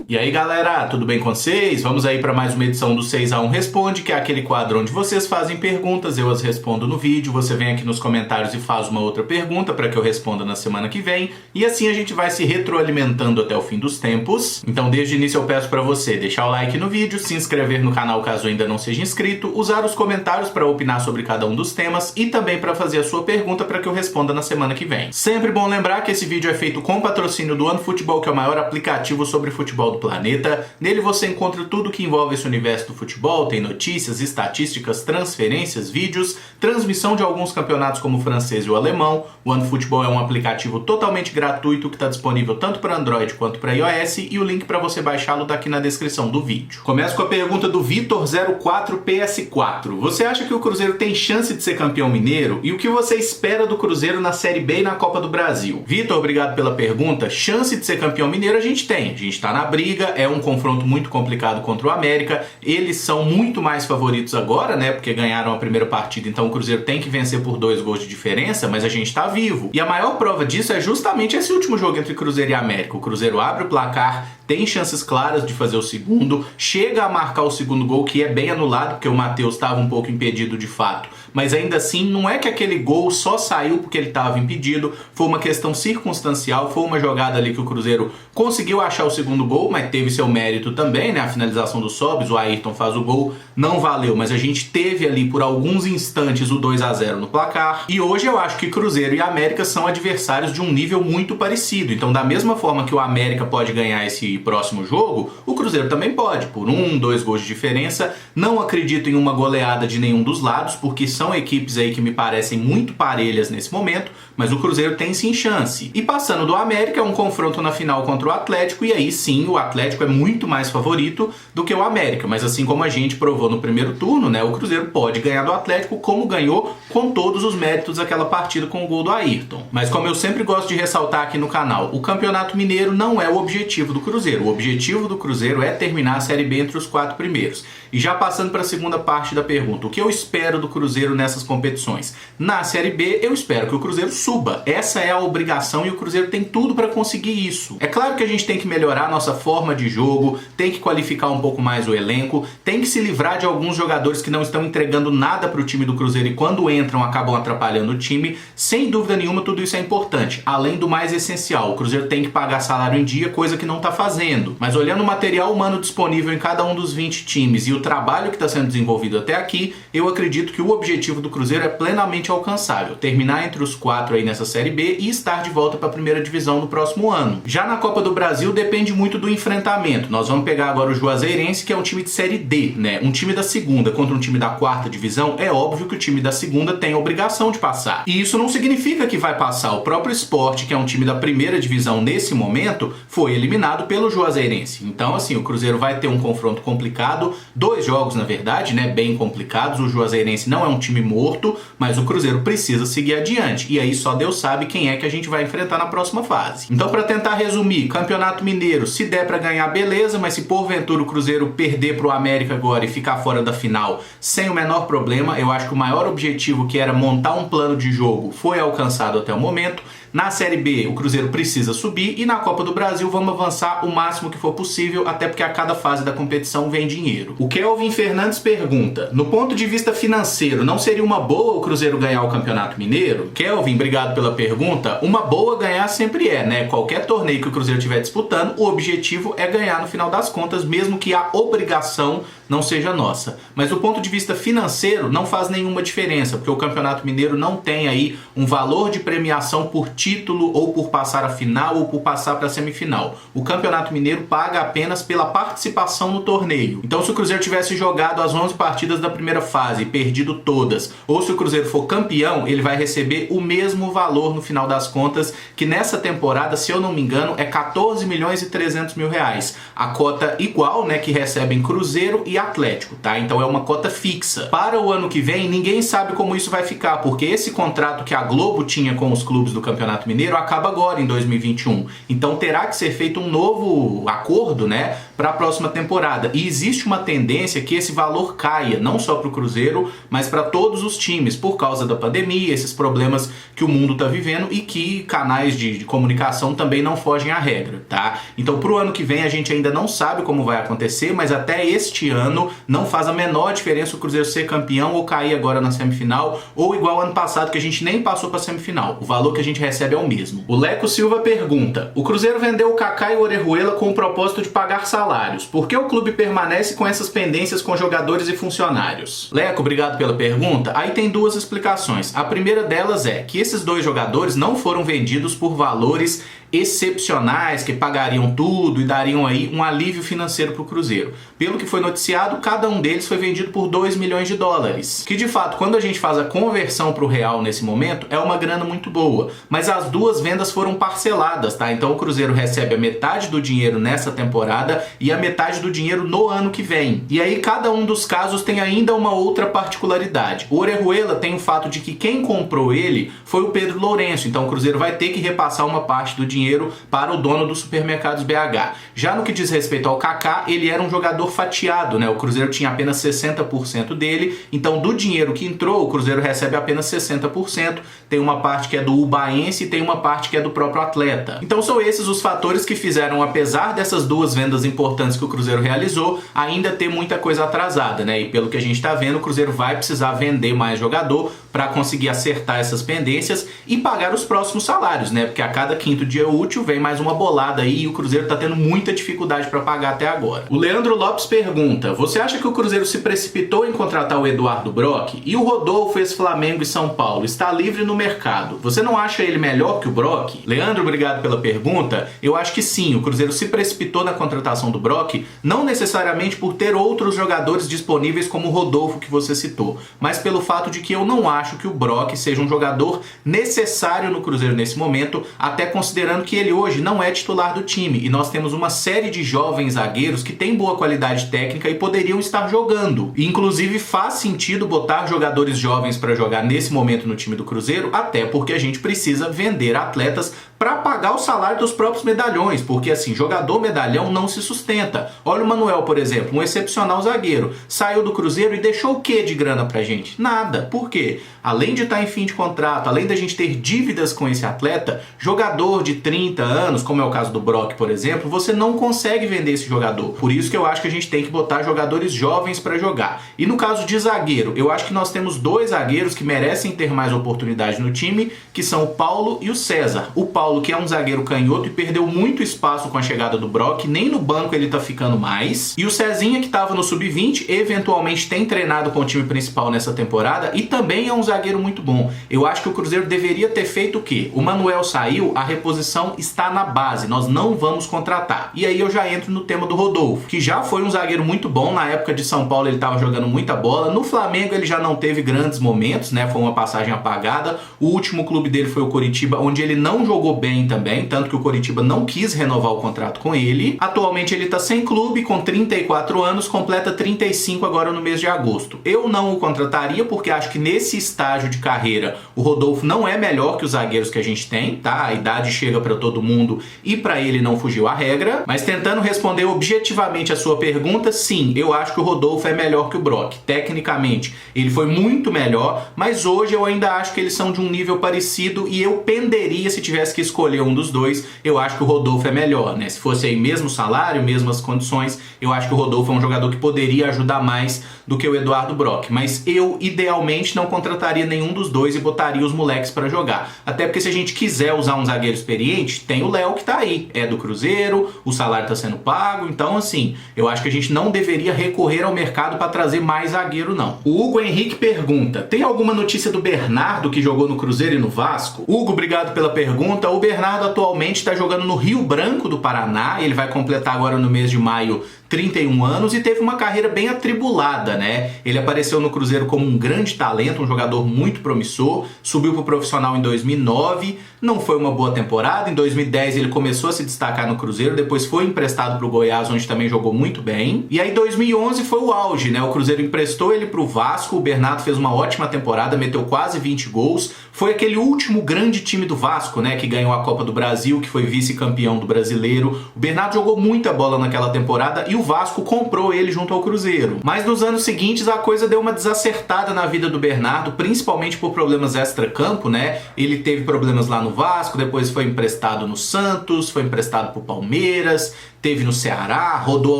E aí galera, tudo bem com vocês? Vamos aí para mais uma edição do 6x1 Responde, que é aquele quadro onde vocês fazem perguntas, eu as respondo no vídeo, você vem aqui nos comentários e faz uma outra pergunta para que eu responda na semana que vem, e assim a gente vai se retroalimentando até o fim dos tempos. Então desde o início eu peço para você deixar o like no vídeo, se inscrever no canal caso ainda não seja inscrito, usar os comentários para opinar sobre cada um dos temas e também para fazer a sua pergunta para que eu responda na semana que vem. Sempre bom lembrar que esse vídeo é feito com patrocínio do OneFootball, que é o maior aplicativo sobre futebol do planeta. Nele você encontra tudo que envolve esse universo do futebol, tem notícias, estatísticas, transferências, vídeos, transmissão de alguns campeonatos como o francês e o alemão. O OneFootball é um aplicativo totalmente gratuito que está disponível tanto para Android quanto para iOS, e o link para você baixá-lo está aqui na descrição do vídeo. Começo com a pergunta do Vitor04PS4. Você acha que o Cruzeiro tem chance de ser campeão mineiro? E o que você espera do Cruzeiro na Série B e na Copa do Brasil? Vitor, obrigado pela pergunta. Chance de ser campeão mineiro a gente tem. A gente está na briga, é um confronto muito complicado contra o América. Eles são muito mais favoritos agora, né? Porque ganharam a primeira partida, então o Cruzeiro tem que vencer por 2 gols de diferença, mas a gente tá vivo. E a maior prova disso é justamente esse último jogo entre Cruzeiro e América. O Cruzeiro abre o placar, tem chances claras de fazer o segundo, chega a marcar o segundo gol, que é bem anulado, porque o Matheus estava um pouco impedido de fato. Mas ainda assim, não é que aquele gol só saiu porque ele estava impedido, foi uma questão circunstancial, foi uma jogada ali que o Cruzeiro conseguiu achar o segundo gol, mas teve seu mérito também, né? A finalização do Sobis, o Ayrton faz o gol, não valeu, mas a gente teve ali por alguns instantes o 2-0 no placar. E hoje eu acho que Cruzeiro e América são adversários de um nível muito parecido. Então, da mesma forma que o América pode ganhar esse próximo jogo, o Cruzeiro também pode, por 1, 2 gols de diferença. Não acredito em uma goleada de nenhum dos lados, porque são equipes aí que me parecem muito parelhas nesse momento, mas o Cruzeiro tem sim chance. E passando do América, é um confronto na final contra o Atlético, e aí sim, o Atlético é muito mais favorito do que o América, mas assim como a gente provou no primeiro turno, né, o Cruzeiro pode ganhar do Atlético, como ganhou com todos os méritos daquela partida com o gol do Ayrton. Mas como eu sempre gosto de ressaltar aqui no canal, o Campeonato Mineiro não é o objetivo do Cruzeiro. O objetivo do Cruzeiro é terminar a Série B entre os 4 primeiros. E já passando para a segunda parte da pergunta, o que eu espero do Cruzeiro nessas competições? Na Série B, eu espero que o Cruzeiro suba. Essa é a obrigação e o Cruzeiro tem tudo para conseguir isso. É claro que a gente tem que melhorar a nossa forma de jogo, tem que qualificar um pouco mais o elenco, tem que se livrar de alguns jogadores que não estão entregando nada para o time do Cruzeiro e quando entram acabam atrapalhando o time. Sem dúvida nenhuma, tudo isso é importante. Além do mais essencial, o Cruzeiro tem que pagar salário em dia, coisa que não está fazendo. Mas olhando o material humano disponível em cada um dos 20 times e o trabalho que está sendo desenvolvido até aqui, eu acredito que o objetivo do Cruzeiro é plenamente alcançável, terminar entre os 4 aí nessa Série B e estar de volta para a primeira divisão no próximo ano. Já na Copa do Brasil depende muito do enfrentamento. Nós vamos pegar agora o Juazeirense, que é um time de Série D, né? Um time da segunda contra um time da 4ª divisão, é óbvio que o time da segunda tem a obrigação de passar. E isso não significa que vai passar. O próprio Sport, que é um time da primeira divisão nesse momento, foi eliminado pelo Juazeirense. Então, assim, o Cruzeiro vai ter um confronto complicado, 2 jogos, na verdade, né? Bem complicados. O Juazeirense não é um time morto, mas o Cruzeiro precisa seguir adiante. E aí só Deus sabe quem é que a gente vai enfrentar na próxima fase. Então, para tentar resumir, Campeonato Mineiro, se der para ganhar, beleza, mas se porventura o Cruzeiro perder pro América agora e ficar fora da final sem o menor problema, eu acho que o maior objetivo, que era montar um plano de jogo, foi alcançado até o momento. Na Série B, o Cruzeiro precisa subir e na Copa do Brasil vamos avançar o máximo que for possível, até porque a cada fase da competição vem dinheiro. O Kelvin Fernandes pergunta, no ponto de vista financeiro, não seria uma boa o Cruzeiro ganhar o Campeonato Mineiro? Kelvin, obrigado pela pergunta. Uma boa ganhar sempre é, né? Qualquer torneio que o Cruzeiro estiver disputando, o objetivo é ganhar no final das contas, mesmo que a obrigação não seja nossa. Mas do ponto de vista financeiro, não faz nenhuma diferença, porque o Campeonato Mineiro não tem aí um valor de premiação por título ou por passar a final ou por passar para a semifinal. O Campeonato Mineiro paga apenas pela participação no torneio. Então, se o Cruzeiro tivesse jogado as 11 partidas da primeira fase e perdido todas, ou se o Cruzeiro for campeão, ele vai receber o mesmo valor no final das contas, que nessa temporada, se eu não me engano, é 14 milhões e 300 mil reais. A cota igual, né, que recebem Cruzeiro e Atlético, tá? Então é uma cota fixa. Para o ano que vem, ninguém sabe como isso vai ficar, porque esse contrato que a Globo tinha com os clubes do Campeonato Campeonato Mineiro acaba agora, em 2021. Então terá que ser feito um novo acordo, né, para a próxima temporada. E existe uma tendência que esse valor caia, não só para o Cruzeiro, mas para todos os times, por causa da pandemia, esses problemas que o mundo está vivendo e que canais de comunicação também não fogem à regra, tá? Então pro ano que vem a gente ainda não sabe como vai acontecer, mas até este ano não faz a menor diferença o Cruzeiro ser campeão ou cair agora na semifinal, ou igual ano passado que a gente nem passou para semifinal. O valor que a gente recebe é o mesmo. O Leco Silva pergunta: o Cruzeiro vendeu o Kaká e o Orejuela com o propósito de pagar salários. Por que o clube permanece com essas pendências com jogadores e funcionários? Leco, obrigado pela pergunta. Aí tem duas explicações. A primeira delas é que esses dois jogadores não foram vendidos por valores excepcionais que pagariam tudo e dariam aí um alívio financeiro para o Cruzeiro. Pelo que foi noticiado, cada um deles foi vendido por 2 milhões de dólares. Que de fato, quando a gente faz a conversão para o real nesse momento, é uma grana muito boa. Mas as duas vendas foram parceladas, tá? Então o Cruzeiro recebe a metade do dinheiro nessa temporada e a metade do dinheiro no ano que vem. E aí cada um dos casos tem ainda uma outra particularidade. O Orejuela tem o fato de que quem comprou ele foi o Pedro Lourenço. Então o Cruzeiro vai ter que repassar uma parte do dinheiro para o dono dos supermercados BH. Já no que diz respeito ao Kaká, ele era um jogador fatiado, né? O Cruzeiro tinha apenas 60% dele, então do dinheiro que entrou, o Cruzeiro recebe apenas 60%, tem uma parte que é do ubaense e tem uma parte que é do próprio atleta. Então são esses os fatores que fizeram, apesar dessas duas vendas importantes que o Cruzeiro realizou, ainda ter muita coisa atrasada, né? E pelo que a gente está vendo, o Cruzeiro vai precisar vender mais jogador para conseguir acertar essas pendências e pagar os próximos salários, né? Porque a cada quinto dia útil vem mais uma bolada aí e o Cruzeiro tá tendo muita dificuldade para pagar até agora. O Leandro Lopes pergunta: você acha que o Cruzeiro se precipitou em contratar o Eduardo Brock? E o Rodolfo, ex-Flamengo e São Paulo, está livre no mercado. Você não acha ele melhor que o Brock? Leandro, obrigado pela pergunta. Eu acho que sim, o Cruzeiro se precipitou na contratação do Brock, não necessariamente por ter outros jogadores disponíveis como o Rodolfo que você citou, mas pelo fato de que eu não acho que o Brock seja um jogador necessário no Cruzeiro nesse momento, até considerando que ele hoje não é titular do time e nós temos uma série de jovens zagueiros que têm boa qualidade técnica e poderiam estar jogando. E, inclusive faz sentido botar jogadores jovens para jogar nesse momento no time do Cruzeiro, até porque a gente precisa vender atletas para pagar o salário dos próprios medalhões, porque assim, jogador medalhão não se sustenta. Olha o Manuel, por exemplo, um excepcional zagueiro, saiu do Cruzeiro e deixou o que de grana pra gente? Nada. Por quê? Além de estar em fim de contrato, além da gente ter dívidas com esse atleta, jogador de 30 anos, como é o caso do Brock, por exemplo, você não consegue vender esse jogador. Por isso que eu acho que a gente tem que botar jogadores jovens para jogar. E no caso de zagueiro, eu acho que nós temos dois zagueiros que merecem ter mais oportunidade no time, que são o Paulo e o César. O Paulo, que é um zagueiro canhoto e perdeu muito espaço com a chegada do Brock, nem no banco ele tá ficando mais. E o Cezinha, que estava no sub-20, eventualmente tem treinado com o time principal nessa temporada e também é um zagueiro muito bom. Eu acho que o Cruzeiro deveria ter feito o quê? O Manuel saiu, a reposição está na base, nós não vamos contratar. E aí eu já entro no tema do Rodolfo, que já foi um zagueiro muito bom, na época de São Paulo ele estava jogando muita bola, no Flamengo ele já não teve grandes momentos, né? Foi uma passagem apagada. O último clube dele foi o Coritiba, onde ele não jogou bem também, tanto que o Coritiba não quis renovar o contrato com ele. Atualmente ele está sem clube, com 34 anos, completa 35 agora no mês de agosto. Eu não o contrataria porque acho que nesse estágio de carreira o Rodolfo não é melhor que os zagueiros que a gente tem, tá? A idade chega para todo mundo e para ele não fugiu a regra. Mas tentando responder objetivamente a sua pergunta, sim, eu acho que o Rodolfo é melhor que o Brock. Tecnicamente ele foi muito melhor, mas hoje eu ainda acho que eles são de um nível parecido e eu penderia, se tivesse que escolher um dos dois, eu acho que o Rodolfo é melhor, né? Se fosse aí mesmo salário, mesmas condições, eu acho que o Rodolfo é um jogador que poderia ajudar mais do que o Eduardo Brock. Mas eu, idealmente, não contrataria nenhum dos dois e botaria os moleques para jogar. Até porque se a gente quiser usar um zagueiro experiente, tem o Léo que tá aí. É do Cruzeiro, o salário tá sendo pago, então assim, eu acho que a gente não deveria recorrer ao mercado para trazer mais zagueiro, não. O Hugo Henrique pergunta: tem alguma notícia do Bernardo que jogou no Cruzeiro e no Vasco? Hugo, obrigado pela pergunta. O Bernardo atualmente está jogando no Rio Branco do Paraná, ele vai completar agora no mês de maio 31 anos e teve uma carreira bem atribulada, né? Ele apareceu no Cruzeiro como um grande talento, um jogador muito promissor, subiu para o profissional em 2009, não foi uma boa temporada. Em 2010 ele começou a se destacar no Cruzeiro, depois foi emprestado para o Goiás, onde também jogou muito bem. E aí 2011 foi o auge, né? O Cruzeiro emprestou ele para o Vasco, o Bernardo fez uma ótima temporada, meteu quase 20 gols, foi aquele último grande time do Vasco, né? Que ganhou a Copa do Brasil, que foi vice-campeão do Brasileiro. O Bernardo jogou muita bola naquela temporada e o Vasco comprou ele junto ao Cruzeiro. Mas nos anos seguintes a coisa deu uma desacertada na vida do Bernardo, principalmente por problemas extra-campo, né? Ele teve problemas lá no Vasco, depois foi emprestado no Santos, foi emprestado pro Palmeiras, teve no Ceará, rodou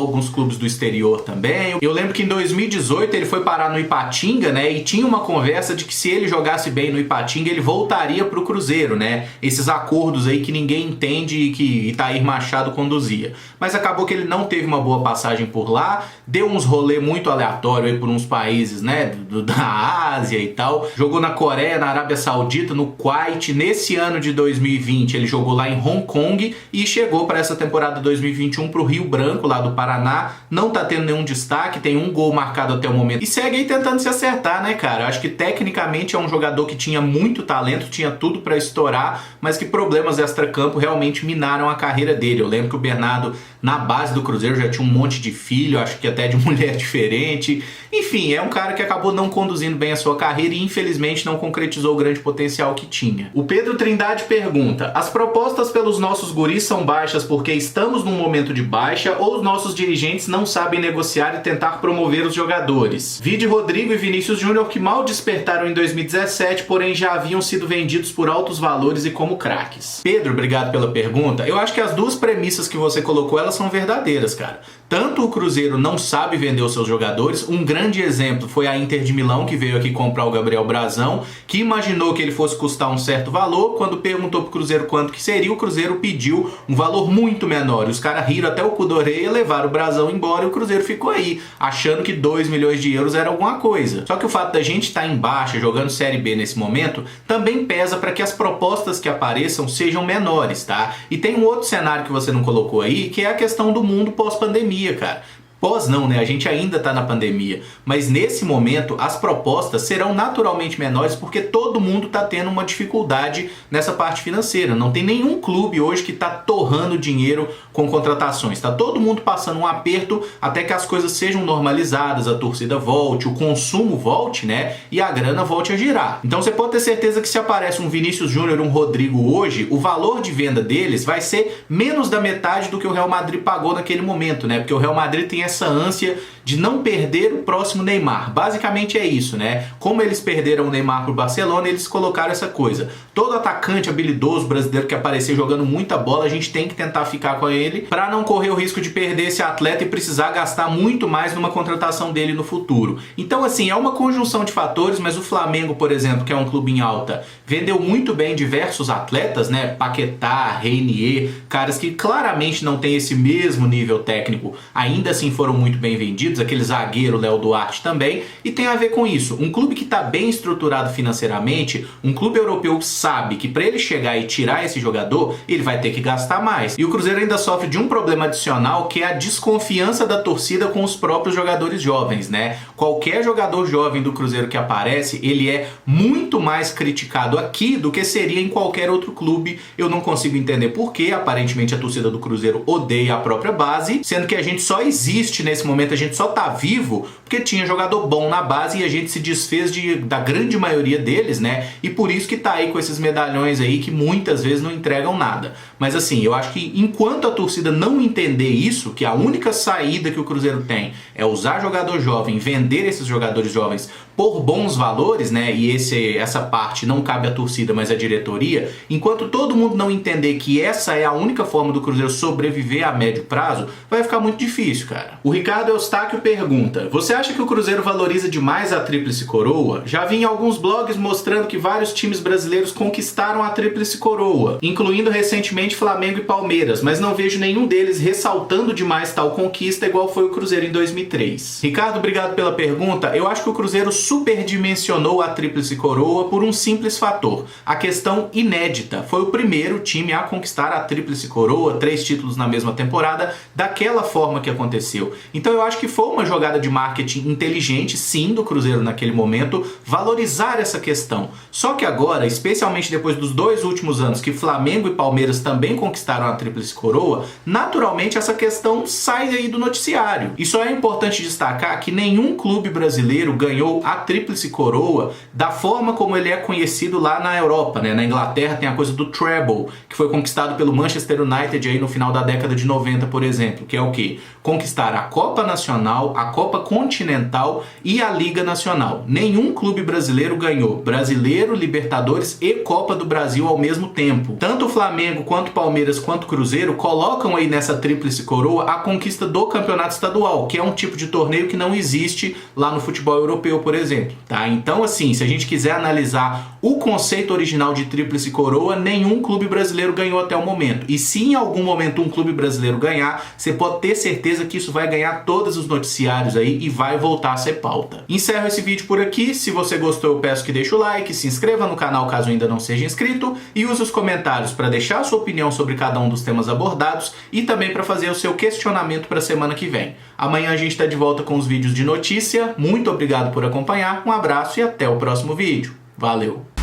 alguns clubes do exterior também. Eu lembro que em 2018 ele foi parar no Ipatinga, né? E tinha uma conversa de que se ele jogasse bem no Ipatinga, ele voltaria pro Cruzeiro, né? Esses acordos aí que ninguém entende e que Itair Machado conduzia. Mas acabou que ele não teve uma boa passagem por lá, deu uns rolê muito aleatório aí por uns países, né? Da Ásia e tal. Jogou na Coreia, na Arábia Saudita, no Kuwait. Nesse ano de 2020 ele jogou lá em Hong Kong e chegou para essa temporada 2021 pro Rio Branco, lá do Paraná. Não tá tendo nenhum destaque, tem um gol marcado até o momento e segue aí tentando se acertar, né, cara? Eu acho que tecnicamente é um jogador que tinha muito talento, tinha tudo para estourar, mas que problemas extra-campo realmente minaram a carreira dele. Eu lembro que o Bernardo, na base do Cruzeiro, já tinha um monte de filho, acho que até de mulher diferente. Enfim, é um cara que acabou não conduzindo bem a sua carreira e infelizmente não concretizou o grande potencial que tinha. O Pedro Trindade pergunta: as propostas pelos nossos guris são baixas porque estamos num momento de baixa ou os nossos dirigentes não sabem negociar e tentar promover os jogadores? Vide Rodrigo e Vinícius Júnior, que mal despertaram em 2017, porém já haviam sido vendidos por altos valores e como craques. Pedro, obrigado pela pergunta. Eu acho que as duas premissas que você colocou, elas são verdadeiras, cara. Tanto o Cruzeiro não sabe vender os seus jogadores, um grande exemplo foi a Inter de Milão, que veio aqui comprar o Gabriel Brazão, que imaginou que ele fosse custar um certo valor. Quando perguntou pro Cruzeiro quanto que seria, o Cruzeiro pediu um valor muito menor. E os caras riram até o cu da orelha, levaram o Brazão embora e o Cruzeiro ficou aí, achando que 2 milhões de euros era alguma coisa. Só que o fato da gente estar em baixa, jogando Série B nesse momento, também pesa para que as propostas que apareçam sejam menores, tá? E tem um outro cenário que você não colocou aí, que é a questão do mundo pós-pandemia, cara. Pós não, né? A gente ainda tá na pandemia. Mas nesse momento, as propostas serão naturalmente menores porque todo mundo tá tendo uma dificuldade nessa parte financeira. Não tem nenhum clube hoje que tá torrando dinheiro com contratações. Tá todo mundo passando um aperto até que as coisas sejam normalizadas, a torcida volte, o consumo volte, né? E a grana volte a girar. Então você pode ter certeza que se aparece um Vinícius Júnior, um Rodrigo hoje, o valor de venda deles vai ser menos da metade do que o Real Madrid pagou naquele momento, né? Porque o Real Madrid tem essa ânsia de não perder o próximo Neymar. Basicamente é isso, né? Como eles perderam o Neymar pro Barcelona, eles colocaram essa coisa. Todo atacante habilidoso brasileiro que aparecer jogando muita bola, a gente tem que tentar ficar com ele para não correr o risco de perder esse atleta e precisar gastar muito mais numa contratação dele no futuro. Então, assim, é uma conjunção de fatores, mas o Flamengo, por exemplo, que é um clube em alta, vendeu muito bem diversos atletas, né? Paquetá, Reinier, caras que claramente não têm esse mesmo nível técnico, ainda assim foram muito bem vendidos, aquele zagueiro Léo Duarte também, e tem a ver com isso. Um clube que está bem estruturado financeiramente, um clube europeu sabe que para ele chegar e tirar esse jogador, ele vai ter que gastar mais. E o Cruzeiro ainda sofre de um problema adicional, que é a desconfiança da torcida com os próprios jogadores jovens, né? Qualquer jogador jovem do Cruzeiro que aparece, ele é muito mais criticado aqui do que seria em qualquer outro clube. Eu não consigo entender por quê. Aparentemente a torcida do Cruzeiro odeia a própria base, sendo que a gente só existe nesse momento, a gente só tá vivo porque tinha jogador bom na base e a gente se desfez da grande maioria deles, né? E por isso que tá aí com esses medalhões aí que muitas vezes não entregam nada. Mas assim, eu acho que enquanto a torcida não entender isso, que a única saída que o Cruzeiro tem é usar jogador jovem, vender esses jogadores jovens por bons valores, né? E essa parte não cabe à torcida, mas à diretoria. Enquanto todo mundo não entender que essa é a única forma do Cruzeiro sobreviver a médio prazo, vai ficar muito difícil, cara. O Ricardo Eustáquio Eustáquio pergunta: você acha que o Cruzeiro valoriza demais a tríplice coroa? Já vi em alguns blogs mostrando que vários times brasileiros conquistaram a tríplice coroa, incluindo recentemente Flamengo e Palmeiras, mas não vejo nenhum deles ressaltando demais tal conquista igual foi o Cruzeiro em 2003. Ricardo, obrigado pela pergunta. Eu acho que o Cruzeiro superdimensionou a tríplice coroa por um simples fator: a questão inédita. Foi o primeiro time a conquistar a tríplice coroa, 3 títulos na mesma temporada, daquela forma que aconteceu. Então eu acho que foi uma jogada de marketing inteligente, sim, do Cruzeiro naquele momento, valorizar essa questão. Só que agora, especialmente depois dos 2 últimos anos que Flamengo e Palmeiras também conquistaram a tríplice coroa, naturalmente essa questão sai aí do noticiário. E só é importante destacar que nenhum clube brasileiro ganhou a tríplice coroa da forma como ele é conhecido lá na Europa, né? Na Inglaterra tem a coisa do treble, que foi conquistado pelo Manchester United aí no final da década de 90, por exemplo, que é o quê? Conquistar a Copa Nacional, a Copa Continental e a Liga Nacional. Nenhum clube brasileiro ganhou Brasileiro, Libertadores e Copa do Brasil ao mesmo tempo. Tanto o Flamengo, quanto o Palmeiras, quanto o Cruzeiro colocam aí nessa tríplice coroa a conquista do campeonato estadual, que é um tipo de torneio que não existe lá no futebol europeu, por exemplo, tá? Então, assim, se a gente quiser analisar o conceito original de tríplice coroa, nenhum clube brasileiro ganhou até o momento. E se em algum momento um clube brasileiro ganhar, você pode ter certeza que isso vai ganhar todos os noticiários aí e vai voltar a ser pauta. Encerro esse vídeo por aqui. Se você gostou, eu peço que deixe o like, se inscreva no canal caso ainda não seja inscrito e use os comentários para deixar a sua opinião sobre cada um dos temas abordados e também para fazer o seu questionamento para a semana que vem. Amanhã a gente está de volta com os vídeos de notícia. Muito obrigado por acompanhar, um abraço e até o próximo vídeo. Valeu!